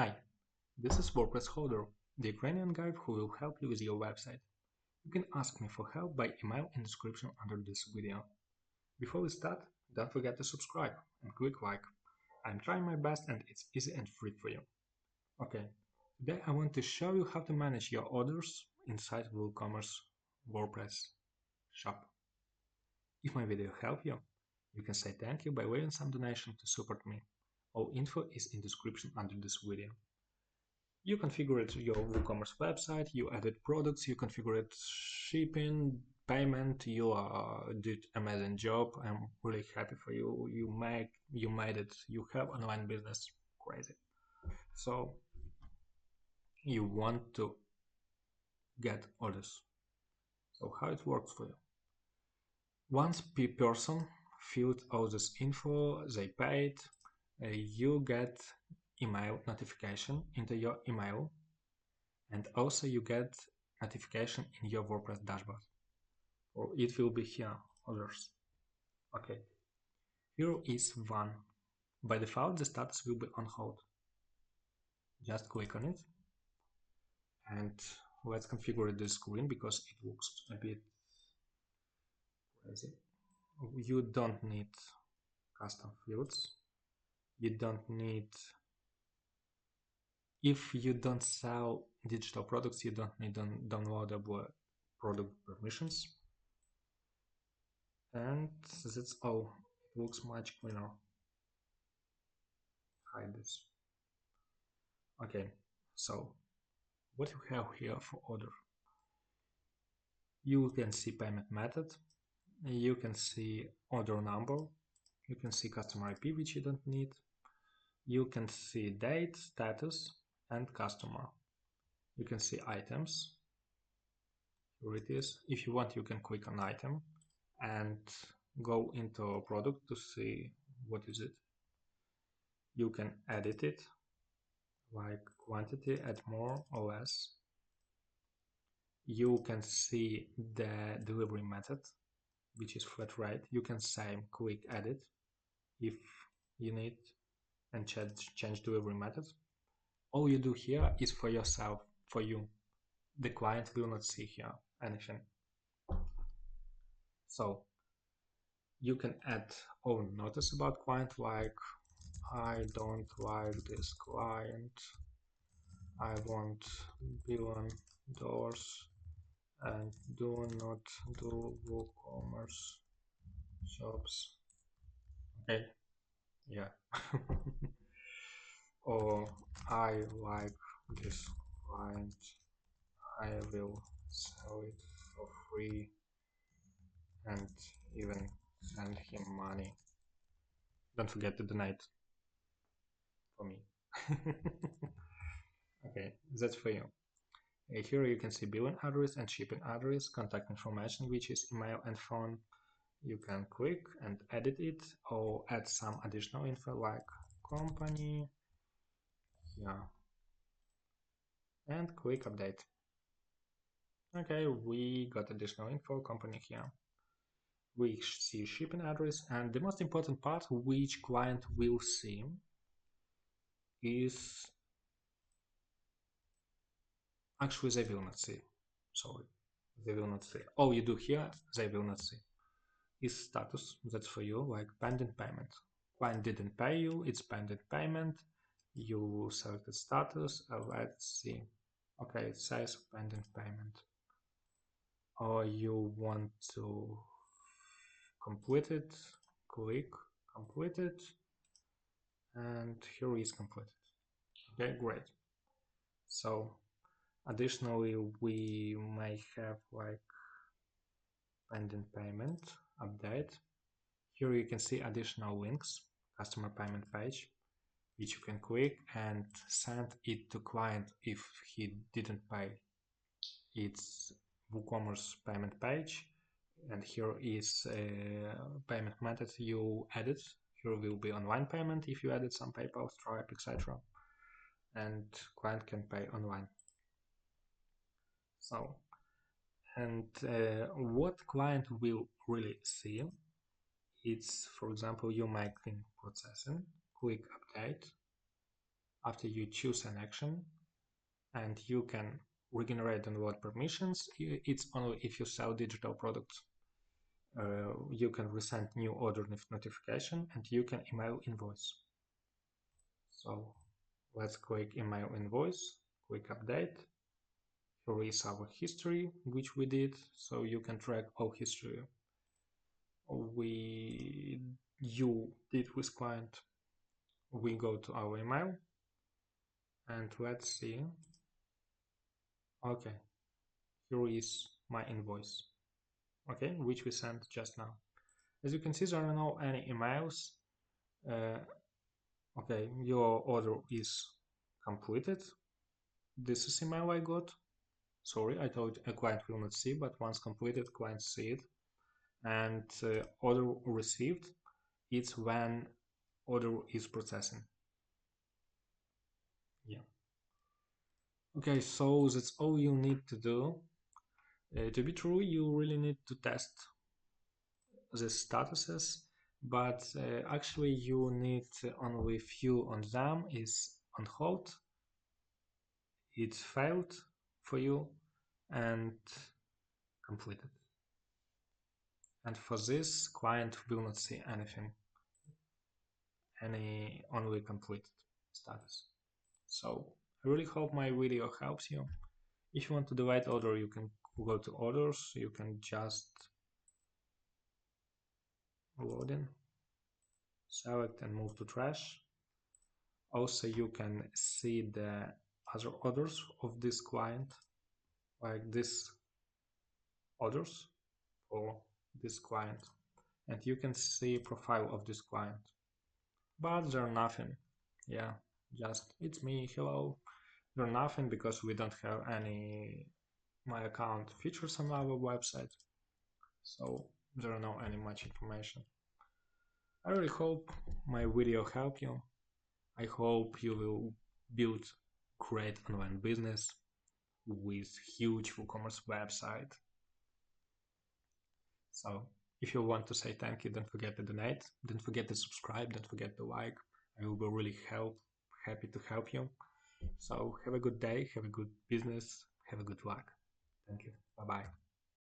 Hi, this is WordPress Holder, the Ukrainian guide who will help you with your website. You can ask me for help by email in description under this video. Before we start, don't forget to subscribe and click like. I'm trying my best and it's easy and free for you. Okay, today I want to show you how to manage your orders inside WooCommerce WordPress shop. If my video helped you, you can say thank you by leaving some donation to support me. All info is in description under this video. You configured your WooCommerce website, you added products, you configured shipping, payment, you did amazing job. I'm really happy for you. You made it. You have online business. Crazy. So you want to get orders. So how it works for you? Once per person filled all this info, they paid, you get email notification into your email, and also you get notification in your WordPress dashboard, or it will be here, others. Okay, here is one. By default, the status will be on hold. Just click on it, and let's configure this screen because it looks a bit crazy. You don't need custom fields. You don't need, if you don't sell digital products, you don't need downloadable product permissions. And that's all. It looks much cleaner. Hide this. Okay, so what you have here for order? You can see payment method, you can see order number, you can see customer IP, which you don't need, you can see date, status, and customer. You can see items. Here it is. If you want, you can click on item and go into a product to see what is it. You can edit it, like quantity, add more or less. You can see the delivery method, which is flat rate. You can say click edit if you need and change delivery method. All you do here is for yourself, for you. The client will not see here anything. So you can add own notice about client, like I don't like this client, I want $1 billion and do not do WooCommerce shops. Okay, yeah. Or I like this client, I will sell it for free and even send him money. Don't forget to donate for me. Okay, that's for you. Here you can see billing address and shipping address, contact information, which is email and phone. You can click and edit it or add some additional info like company, yeah, and click update. Okay, we got additional info, company here. We see shipping address, and the most important part which client will see is, actually they will not see, sorry, they will not see. All you do here, they will not see, is status. That's for you, like pending payment. Client didn't pay you, it's pending payment. You selected status, let's see. Okay, it says pending payment. Or you want to complete it, click complete it, and here is completed. Okay, great. So additionally, we may have like pending payment update. Here you can see additional links, customer payment page, which you can click and send it to client if he didn't pay. It's WooCommerce payment page, and here is a payment method you added. Here will be online payment if you added some PayPal, Stripe, etc. And client can pay online. So, and what client will really see, it's, for example, you making processing, click update, After you choose an action, and you can regenerate download permissions, it's only if you sell digital products. You can resend new order notification, and you can email invoice. So let's click email invoice, quick update. Here is our history, which we did, so you can track all history you did with client. We go to our email and let's see. Okay, here is my invoice, okay, which we sent just now. As you can see, there are no any emails. Okay, your order is completed. This is email I got. Sorry, I told a client will not see, but once completed, client see it. And order received, it's when order is processing. Yeah. Okay, so that's all you need to do. To be true, you really need to test the statuses, but actually you need only few on them is on hold, it failed for you, and completed. And for this, client will not see anything, any only completed status. So I really hope my video helps you. If you want to delete order, you can go to orders, you can just load in, select and move to trash. Also, you can see the other orders of this client, like this orders for this client, and you can see profile of this client, but they're nothing. Yeah, just it's me, hello. They're nothing because we don't have any my account features on our website, so there are no any much information. I really hope my video helped you. I hope you will build great online business with huge WooCommerce website. So if you want to say thank you, don't forget to donate, don't forget to subscribe, don't forget to like. I will be really happy to help you. So have a good day, have a good business, have a good luck. Thank you. Bye-bye.